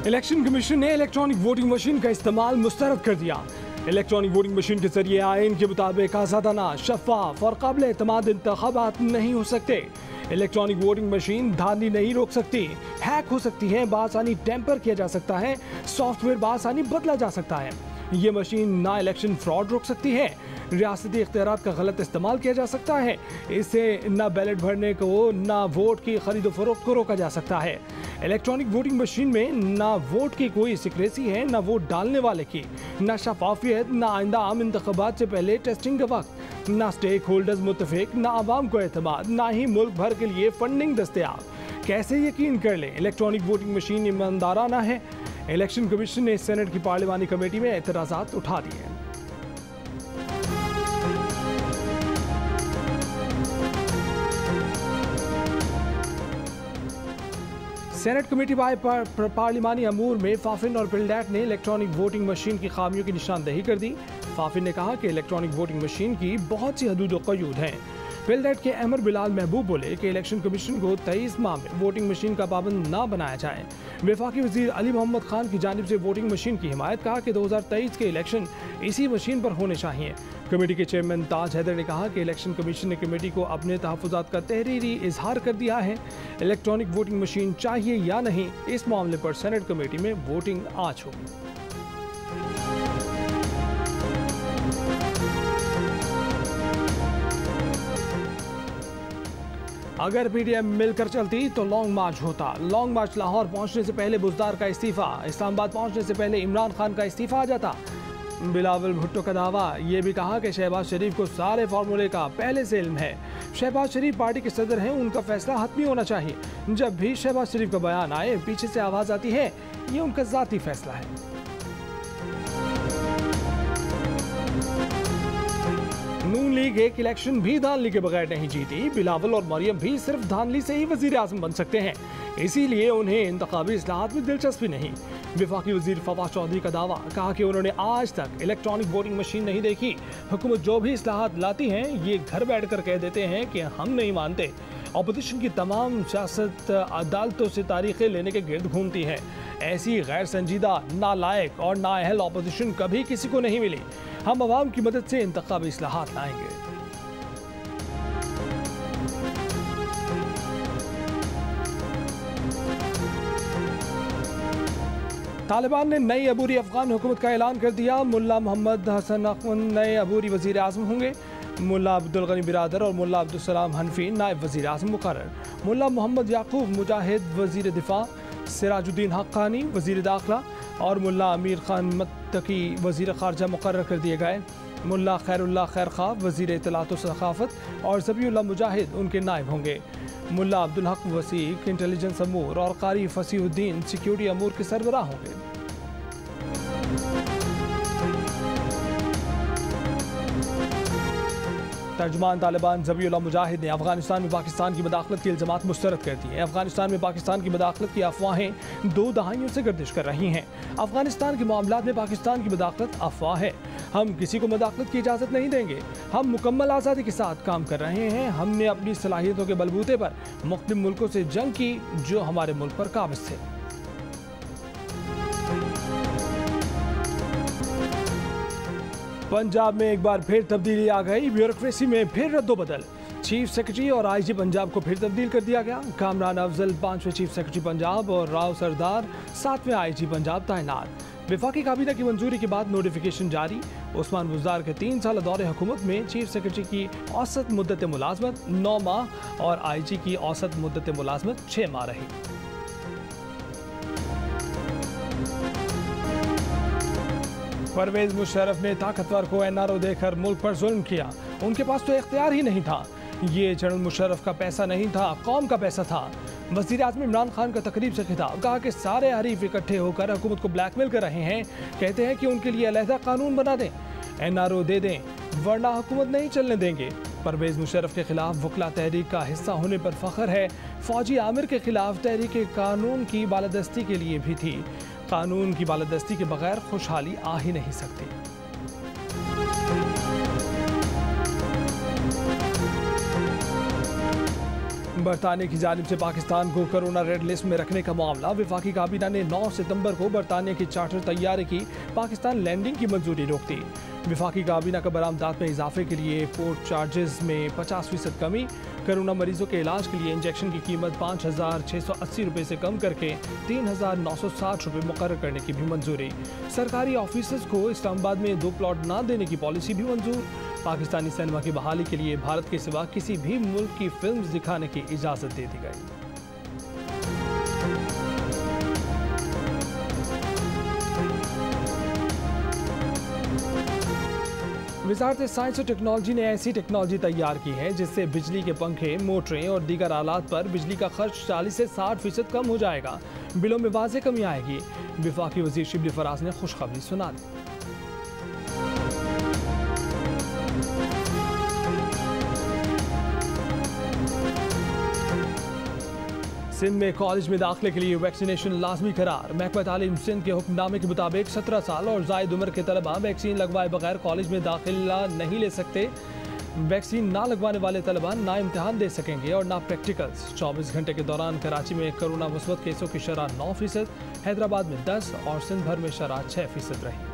Election commission ने electronic voting machine का इस्तेमाल मुस्तरद कर दिया। इलेक्ट्रॉनिक वोटिंग मशीन के जरिए आइन के मुताबिक आज़ादाना, शफाफ और काबिल एतमाद इंतखाबात नहीं हो सकते। इलेक्ट्रॉनिक वोटिंग मशीन धांधली नहीं रोक सकती, हैक हो सकती है, बासानी टेम्पर किया जा सकता है, सॉफ्टवेयर बासानी बदला जा सकता है। ये मशीन ना इलेक्शन फ्रॉड रोक सकती है, रियासती इख्तियारात का गलत इस्तेमाल किया जा सकता है, इससे ना बैलेट भरने को ना वोट की खरीदो फरोख्त को रोका जा सकता है। इलेक्ट्रॉनिक वोटिंग मशीन में ना वोट की कोई सिक्रेसी है, ना वोट डालने वाले की, ना शफाफियत, ना आइंदा आम इंतखाबात से पहले टेस्टिंग का वक्त, ना स्टेक होल्डर्स मुत्तफिक, ना आवाम को एतमाद, ना ही मुल्क भर के लिए फंडिंग दस्तयाब। कैसे यकीन कर लें इलेक्ट्रॉनिक वोटिंग मशीन ईमानदाराना है? इलेक्शन कमीशन ने सेनेट की पार्लिमानी कमेटी में एतराज़ात उठा दिए। सेनेट कमेटी बाय पार्लिमानी अमूर में फाफिन और पिल्डैट ने इलेक्ट्रॉनिक वोटिंग मशीन की खामियों की निशानदेही कर दी। फाफिन ने कहा कि इलेक्ट्रॉनिक वोटिंग मशीन की बहुत सी हदूद व क़यूद हैं। पिल्डैट के अमर बिलाल महबूब बोले कि इलेक्शन कमीशन को 23 माह में वोटिंग मशीन का पाबंद ना बनाया जाए। वफाकी वजीर अली मोहम्मद खान की जानिब से वोटिंग मशीन की हिमायत, कहा कि 2023 के इलेक्शन इसी मशीन पर होने चाहिए। कमेटी के चेयरमैन ताज हैदर ने कहा कि इलेक्शन कमीशन ने कमेटी को अपने तहफ़्फ़ुज़ात का तहरीरी इजहार कर दिया है। इलेक्ट्रॉनिक वोटिंग मशीन चाहिए या नहीं, इस मामले पर सेनेट कमेटी में वोटिंग आज होगी। अगर पीडीएम मिलकर चलती तो लॉन्ग मार्च होता। लॉन्ग मार्च लाहौर पहुंचने से पहले बुज़दार का इस्तीफा, इस्लामाबाद पहुंचने से पहले इमरान खान का इस्तीफा आ जाता। बिलावल भुट्टो का दावा, ये भी कहा कि शहबाज शरीफ को सारे फार्मूले का पहले से इल्म है। शहबाज शरीफ पार्टी के सदर हैं, उनका फैसला हतमी होना चाहिए। जब भी शहबाज शरीफ का बयान आए पीछे से आवाज़ आती है, ये उनका ज़ाती फैसला है। नून लीग एक इलेक्शन भी धांधली के बगैर नहीं जीती। बिलावल और मरियम भी सिर्फ धांधली से ही वजीर आज़म बन सकते हैं, इसीलिए उन्हें इंतखाबी इस्लाहात में दिलचस्पी नहीं। वफाकी वजीर फवाद चौधरी का दावा, कहा कि उन्होंने आज तक इलेक्ट्रॉनिक वोटिंग मशीन नहीं देखी। हुकूमत जो भी इस्लाहात लाती हैं, ये घर बैठ कर कह देते हैं कि हम नहीं मानते। अपोजिशन की तमाम सियासत अदालतों से तारीखें लेने के गिर्द घूमती है। ऐसी गैर संजीदा, नालायक और नाअहल अपोजिशन कभी किसी को नहीं मिली। हम अवाम की मदद से इंतखाबी इस्लाहात लाएंगे। तालिबान ने नई अबूरी अफगान हुकूमत का ऐलान कर दिया। मुल्ला मोहम्मद हसन अख्वन नए अबूरी वजीर आज़म होंगे। मुल्ला अब्दुल गनी बिरादर और मुल्ला अब्दुल सलाम हनफी नायब वजीर आज़म मुकर्रर। मुल्ला मोहम्मद याकूब मुजाहिद वजीर दिफा, सिराजुद्दीन हक्कानी वजीर दाखिला और मुल्ला अमीर खान मत्तकी वजीर खारजा मुकर्रर कर दिए गए। मुल्ला खैरुल्लाह खैर खा वजीर इत्तलात व सखाफत और ज़बीउल्लाह मुजाहिद उनके नायब होंगे। मुल्ला अब्दुल हक वसीक इंटेलिजेंस अमूर और कारी फसीहुद्दीन सिक्योरिटी अमूर के सरबराह होंगे। तर्जुमान तालिबान ज़बीउल्लाह मुजाहिद ने अफगानिस्तान में पाकिस्तान की मदाखलत की इल्ज़ामात मुस्तरद कर दिए। अफगानिस्तान में पाकिस्तान की मदाखलत की अफवाहें 2 दहाइयों से गर्दिश कर रही हैं। अफगानिस्तान के मामलात में पाकिस्तान की मदाखलत अफवाह है। हम किसी को मदाखलत की इजाज़त नहीं देंगे। हम मुकम्मल आज़ादी के साथ काम कर रहे हैं। हमने अपनी सलाहियतों के बलबूते पर मुख्तलिफ मुल्कों से जंग की जो हमारे मुल्क पर काबिज थे। पंजाब में एक बार फिर तब्दीली आ गई। ब्यूरोक्रेसी में फिर रद्दोबदल। चीफ सेक्रेटरी और आईजी पंजाब को फिर तब्दील कर दिया गया। कामरान अफजल 5वें चीफ सेक्रेटरी पंजाब और राव सरदार 7वें आईजी पंजाब तैनात। वफाकी काबीना की मंजूरी के बाद नोटिफिकेशन जारी। उस्मान बुज़दार के 3 साल दौरे हुकूमत में चीफ सेक्रेटरी की औसत मुद्दत मुलाजमत 9 माह और आईजी की औसत मुद्दत मुलाजमत 6 माह रही। परवेज मुशर्रफ ने ताकतवर को एनआरओ देकर मुल्क पर जुल्म किया। उनके पास तो इख्तियार ही नहीं था। ये जनरल मुशर्रफ का पैसा नहीं था, कौम का पैसा था। वज़ीर आज़म इमरान खान का तकरीब से खिताब, कहा कि सारे हरीफ इकट्ठे होकर हुकूमत को ब्लैकमेल कर रहे हैं। कहते हैं कि उनके लिए अलहदा कानून बना दें, एनआरओ दे दें, वरना हुकूमत नहीं चलने देंगे। परवेज मुशर्रफ के खिलाफ वकला तहरीक का हिस्सा होने पर फख्र है। फौजी आमिर के खिलाफ तहरीक कानून की बालादस्ती के लिए भी थी। कानून की बालादस्ती के बगैर खुशहाली आ ही नहीं सकती। बरतानिया की जानिब से पाकिस्तान को कोरोना रेड लिस्ट में रखने का मामला। वफाकी काबीना ने 9 सितंबर को बरतानिया की चार्टर तैयारे की पाकिस्तान लैंडिंग की मंजूरी रोक दी। वफाकी काबीना का बरामदात में इजाफे के लिए पोर्ट चार्जेस में 50% कमी, कोरोना मरीजों के इलाज के लिए इंजेक्शन की कीमत 5,680 रुपये से कम करके 3,960 रुपये मुकर्रर करने की भी मंजूरी। सरकारी ऑफिसर्स को इस्लामाबाद में 2 प्लॉट न देने की पॉलिसी भी मंजूर। पाकिस्तानी सिनेमा की बहाली के लिए भारत के सिवा किसी भी मुल्क की फिल्म दिखाने की इजाज़त दे दी गई। वजारत साइंस और टेक्नोलॉजी ने ऐसी टेक्नोलॉजी तैयार की है जिससे बिजली के पंखे, मोटरें और दीगर आलात पर बिजली का खर्च 40 से 60% कम हो जाएगा। बिलों में वाज़ेह कमी आएगी। वफाकी वज़ीर शिबली फराज ने खुशखबरी सुना दी। सिंध में कॉलेज में दाखिले के लिए वैक्सीनेशन लाजमी करार। महकमा तालीम सिंध के हुक्मनामे के मुताबिक 17 साल और जायद उम्र के तलबा वैक्सीन लगवाए बगैर कॉलेज में दाखिला नहीं ले सकते। वैक्सीन ना लगवाने वाले तलबा ना इम्तहान दे सकेंगे और ना प्रैक्टिकल्स। 24 घंटे के दौरान कराची में कोरोना मुस्बत केसों की शरह 9%, हैदराबाद में 10 और सिंध भर में शरह 6% रही।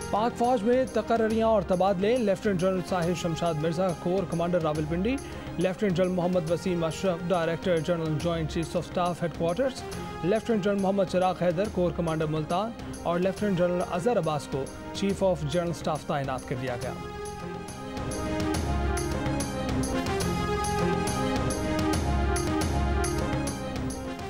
पाक फौज में तकर्रियाँ और तबादले। Lieutenant general Sahir Shamshad Mirza corps commander Rawalpindi, lieutenant general Mohammad Waseem Ashraf director general joint chiefs of staff headquarters, lieutenant general Mohammad Chiragh Haider corps commander Multan और लेफ्टिनेंट जनरल अजहर अब्बास को चीफ ऑफ जनरल स्टाफ तैनात कर दिया गया।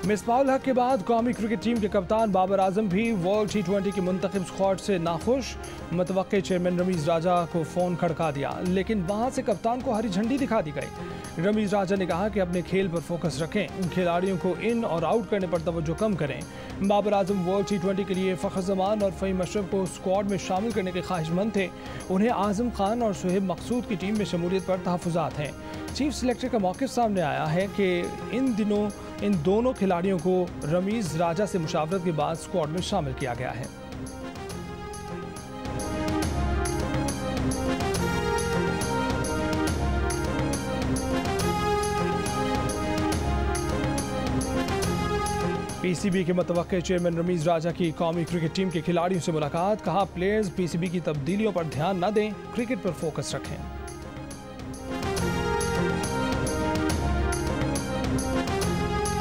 मिसबाहुल हक के बाद कौमी क्रिकेट टीम के कप्तान बाबर आजम भी वर्ल्ड T20 की मुंतखब स्क्वाड से नाखुश। मुतवक्के चेयरमैन रमीज राजा को फ़ोन खड़का दिया, लेकिन वहां से कप्तान को हरी झंडी दिखा दी गई। रमीज राजा ने कहा कि अपने खेल पर फोकस रखें, खिलाड़ियों को इन और आउट करने पर तवज्जो कम करें। बाबर आजम वर्ल्ड T20 के लिए फ़खर जमान और फ़हीम अशरफ को स्क्वाड में शामिल करने के ख्वाहिशमंद थे। उन्हें आजम खान और सुहेब मकसूद की टीम में शमूलियत पर तहफ़्फ़ुज़ात हैं। चीफ सिलेक्टर का मौक़िफ़ सामने आया है कि इन दिनों इन दोनों खिलाड़ियों को रमीज राजा से मुशावरत के बाद स्क्वाड में शामिल किया गया है। पीसीबी के मुतवक्के चेयरमैन रमीज राजा की कौमी क्रिकेट टीम के खिलाड़ियों से मुलाकात। कहा, प्लेयर्स पीसीबी की तब्दीलियों पर ध्यान न दें, क्रिकेट पर फोकस रखें।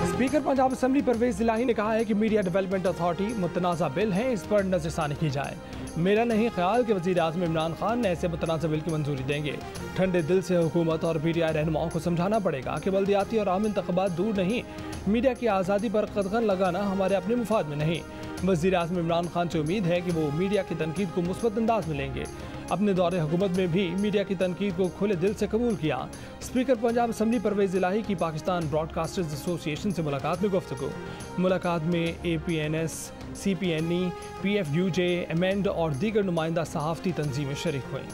स्पीकर पंजाब असेंबली परवेज इलाही ने कहा है कि मीडिया डेवलपमेंट अथॉरिटी मुतनाज़ा बिल है, इस पर नज़रसानी की जाए। मेरा नहीं ख्याल कि वज़ीर आज़म इमरान खान ऐसे मुतनाज़ा बिल की मंजूरी देंगे। ठंडे दिल से हुकूमत और मीडिया रहनुमाओं को समझाना पड़ेगा कि बल्दियाती और आम इंतख़ाबात दूर नहीं। मीडिया की आज़ादी पर कदगन लगाना हमारे अपने मुफाद में नहीं। वज़ीर आज़म इमरान खान से उम्मीद है कि वो मीडिया की तनकीद को मुस्बत अंदाज में लेंगे। अपने दौरे हुकूमत में भी मीडिया की तनकीद को खुले दिल से कबूल किया। स्पीकर पंजाब असेंबली परवेज इलाही की पाकिस्तान ब्रॉडकास्टर्स एसोसिएशन से मुलाकात में गुफ्तगू। मुलाकात में APNS, CPNE, PFUJ, एमेंड और दीगर नुमाइंदा सहाफ़ती तंजीमें शरीक हुई।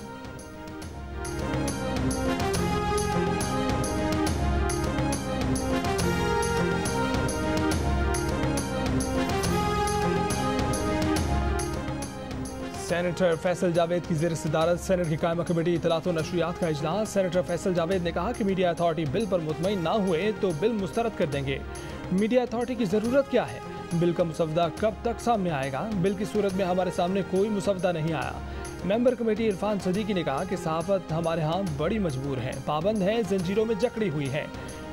सेनेटर फैसल जावेद की ज़ेर सदारत सेनेट की कायमा कमेटी इत्तलात व नशरियात का इजलास। सेनेटर फैसल जावेद ने कहा कि मीडिया अथॉरिटी बिल पर मुतमईन ना हुए तो बिल मुस्तरद कर देंगे। मीडिया अथॉरिटी की ज़रूरत क्या है? बिल का मुसवदा कब तक सामने आएगा? बिल की सूरत में हमारे सामने कोई मुसवदा नहीं आया। मेंबर कमेटी इरफान सदीकी ने कहा कि सहाफ़त हमारे यहाँ बड़ी मजबूर है, पाबंद है, जंजीरों में जकड़ी हुई है।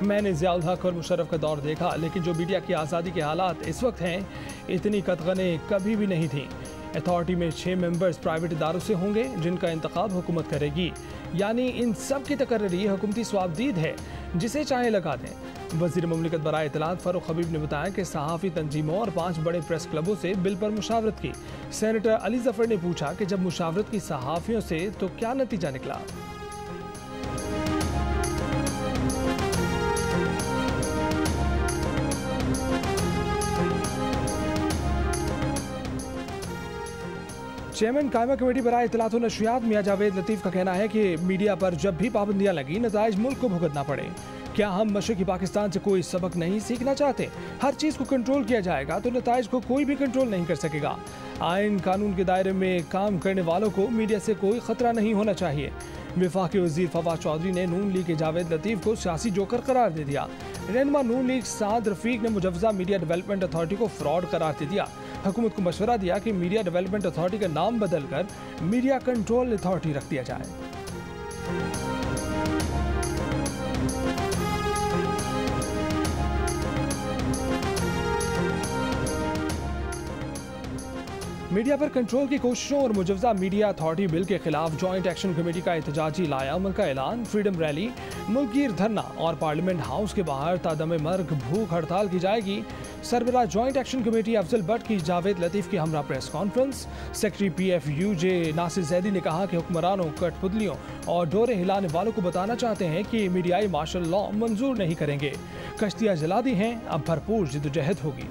मैंने ज़ियाउल हक और मुशर्रफ का दौर देखा, लेकिन जो मीडिया की आज़ादी के हालात इस वक्त हैं, इतनी कतगने कभी भी नहीं थी। अथॉरिटी में 6 मेंबर्स प्राइवेट इदारों से होंगे जिनका इंतखाब हुकूमत करेगी, यानी इन सब की तकर्री हुकूमती स्वाबदीद है, जिसे चाहे लगा दें। वज़ीर मुमलिकत बराए इत्तलात फ़ारूक हबीब ने बताया कि सहाफ़ी तंजीमों और 5 बड़े प्रेस क्लबों से बिल पर मुशावरत की। सेनेटर अली जफ़र ने पूछा कि जब मुशावरत की सहाफ़ियों से तो क्या नतीजा निकला? चेयरमैन कायमा कमेटी बराए इत्तलात व नशरियात मियां जावेद लतीफ़ का कहना है कि मीडिया पर जब भी पाबंदियां लगी, नताइज मुल्क को भुगतना पड़े। क्या हम मशरक़ी पाकिस्तान से कोई सबक नहीं सीखना चाहते? हर चीज़ को कंट्रोल किया जाएगा तो नताइज को कोई भी कंट्रोल नहीं कर सकेगा। आइन कानून के दायरे में काम करने वालों को मीडिया से कोई ख़तरा नहीं होना चाहिए। वफाकी वजीर फवाद चौधरी ने नून लीग के जावेद लतीफ को सियासी जोकर करार दे दिया। रहनुमा नून लीग साद रफीक ने मुजव्वजा मीडिया डेवलपमेंट अथॉरिटी को फ्रॉड करार दे दिया। हुकूमत को मशवरा दिया कि मीडिया डेवलपमेंट अथॉरिटी का नाम बदलकर मीडिया कंट्रोल अथॉरिटी रख दिया जाए। मीडिया पर कंट्रोल की कोशिशों और मुजव्वजा मीडिया अथॉरिटी बिल के खिलाफ जॉइंट एक्शन कमेटी का एहतजाजी लायामल का ऐलान, फ्रीडम रैली, मुल्कगीर धरना और पार्लियामेंट हाउस के बाहर तादम मर्ग भूख हड़ताल की जाएगी। सरबराह joint action committee Afzal Bhat की जावेद लतीफ की हमरा press conference. Secretary PFUJ Nasir Zaidi ने कहा कि हुक्मरानों, कठपुतलियों और डोरे हिलाने वालों को बताना चाहते हैं कि मीडियाई मार्शल लॉ मंजूर नहीं करेंगे। कश्तियाँ जला दी हैं, अब भरपूर जिद्दोजहद होगी।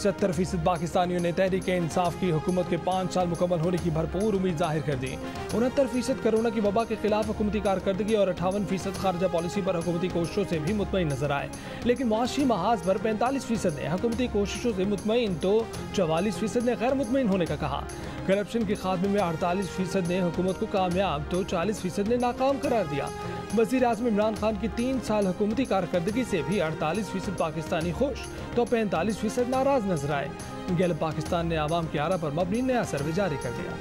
70% पाकिस्तानियों ने तहरीक इंसाफ की हुकूमत के 5 साल मुकम्मल होने की भरपूर उम्मीद जाहिर कर दी। 69% कोरोना की वबा के खिलाफ हुकूमती कारकर्दगी और 58% खारजा पॉलिसी पर हुकूमती कोशिशों से भी मुतमईन नजर आए। लेकिन मुआशी महाज पर 45% ने हुकूमती कोशिशों से मुतमईन तो 44% ने गैर मुतमईन होने का कहा। करप्शन के खात्मे में 48% ने हुकूमत को कामयाब तो 40% ने नाकाम करार दिया। वज़ीर आज़म इमरान खान की 3 साल हुकूमती कारकर्दगी से भी 48% पाकिस्तानी खुश तो 45% नाराज नजर आए। गैलब पाकिस्तान ने आवाम की आरा पर मबनी नया सर्वे जारी कर दिया।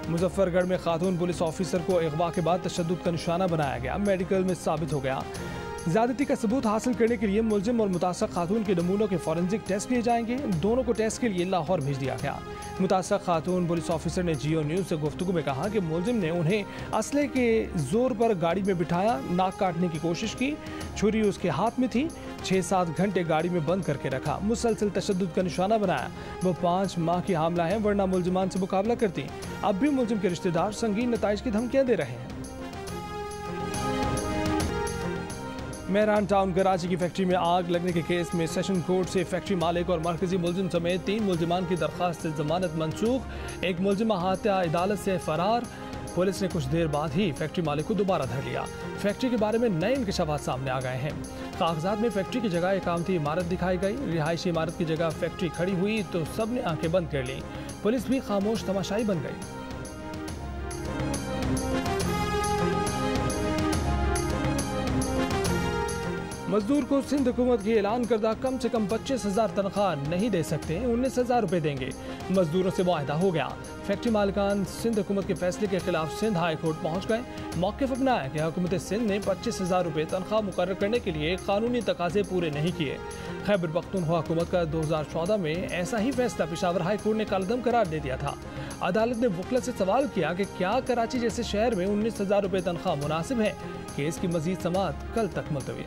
मुजफ्फरगढ़ में खातून पुलिस ऑफिसर को अगवा के बाद तशद्दुद का निशाना बनाया गया। मेडिकल में साबित हो गया। ज़्यादती का सबूत हासिल करने के लिए मुलजिम और मुतासर खातून के नमूनों के फॉरेंसिक टेस्ट लिए जाएंगे। दोनों को टेस्ट के लिए लाहौर भेज दिया गया। मुतासर खातून पुलिस ऑफिसर ने जियो न्यूज़ से गुफ्तगू में कहा कि मुलजिम ने उन्हें असले के जोर पर गाड़ी में बिठाया, नाक काटने की कोशिश की, छुरी उसके हाथ में थी, 6-7 घंटे गाड़ी में बंद करके रखा, मुसलसल तशद्दुद का निशाना बनाया। वो 5 माह की हामला है, वरना मुलजिमान से मुकाबला करती। अब भी मुलजिम के रिश्तेदार संगीन नताइज की धमकियाँ दे रहे हैं। मेहरान टाउन कराची की फैक्ट्री में आग लगने के केस में सेशन कोर्ट से फैक्ट्री मालिक और मरकजी मुलजिम समेत 3 मुलजिमान की दरख्वास्त जमानत मनसूख। एक मुलजिम अहाता अदालत से फरार। पुलिस ने कुछ देर बाद ही फैक्ट्री मालिक को दोबारा धर लिया। फैक्ट्री के बारे में नए इंकशाफात सामने आ गए हैं। कागजात में फैक्ट्री की जगह इकामती इमारत दिखाई गई। रिहायशी इमारत की जगह फैक्ट्री खड़ी हुई तो सब ने आंखें बंद कर ली। पुलिस भी खामोश तमाशाई बन गई। मजदूर को सिंध हुकूमत की ऐलान करदा कम से कम 25,000 तनख्वाह नहीं दे सकते, 19,000 रुपये देंगे। मजदूरों से मुआहदा हो गया। फैक्ट्री मालिकान सिंध हुकूमत के फैसले के खिलाफ सिंध हाई कोर्ट पहुंच गए। मौक़िफ़ अपनाया कि हुकूमत सिंध ने 25,000 रुपये तनख्वाह मुकर्रर करने के लिए कानूनी तकाजे पूरे नहीं किए। खैबर पख्तूनख्वा हुकूमत का 2014 में ऐसा ही फैसला पेशावर हाई कोर्ट ने कालदम करार दे दिया था। अदालत ने वकला से सवाल किया कि क्या कराची जैसे शहर में 19,000 रुपये तनख्वाह मुनासिब है। केस की मजीद समाअत कल तक मुलतवी।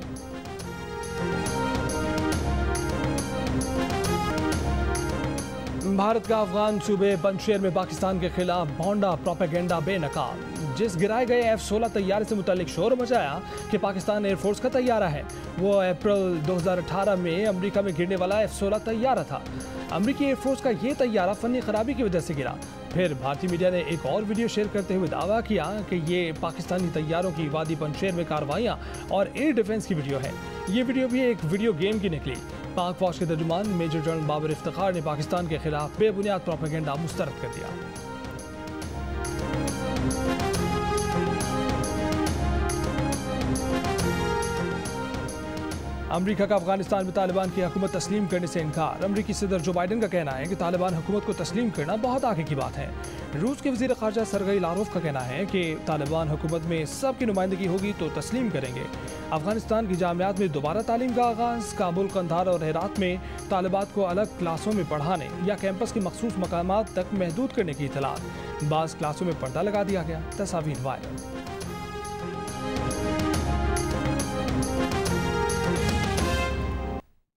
भारत का अफगान सूबे पंजशेर में पाकिस्तान के खिलाफ भोंडा प्रोपेगेंडा बेनकाब। जिस गिराए गए F-16 तैयारे से मुतालिक शोर मचाया कि पाकिस्तान एयरफोर्स का तैयारा है, वो अप्रैल 2018 में अमेरिका में गिरने वाला F-16 तैयारा था। अमेरिकी एयरफोर्स का ये तैयारा फनी खराबी की वजह से गिरा। फिर भारतीय मीडिया ने एक और वीडियो शेयर करते हुए दावा किया कि ये पाकिस्तानी तैयारों की वादी पंजशेर में कार्रवाइयाँ और एयर डिफेंस की वीडियो है। ये वीडियो भी एक वीडियो गेम की निकली। पाक फौज के तर्जुमान मेजर जनरल बाबर इफ्तिखार ने पाकिस्तान के खिलाफ बेबुनियाद प्रोपेगेंडा मुस्तरद कर दिया। अमेरिका का अफगानिस्तान में तालिबान की हुकूमत तस्लीम करने से इनकार। अमेरिकी सदर जो बाइडन का कहना है कि तालिबान हुकूमत को तस्लीम करना बहुत आगे की बात है। रूस के वज़ीर ख़ारजा सरगई लारोफ का कहना है कि तालिबान हुकूमत में सबकी नुमाइंदगी होगी तो तस्लीम करेंगे। अफगानिस्तान की जामियात में दोबारा तालीम का आगाज़। काबुल, कंधार और हेरात में तालिबात को अलग क्लासों में पढ़ाने या कैंपस के मखसूस मकामात तक महदूद करने की इतलात। बाज़ क्लासों में पर्दा लगा दिया गया। तस्वीर वायरल।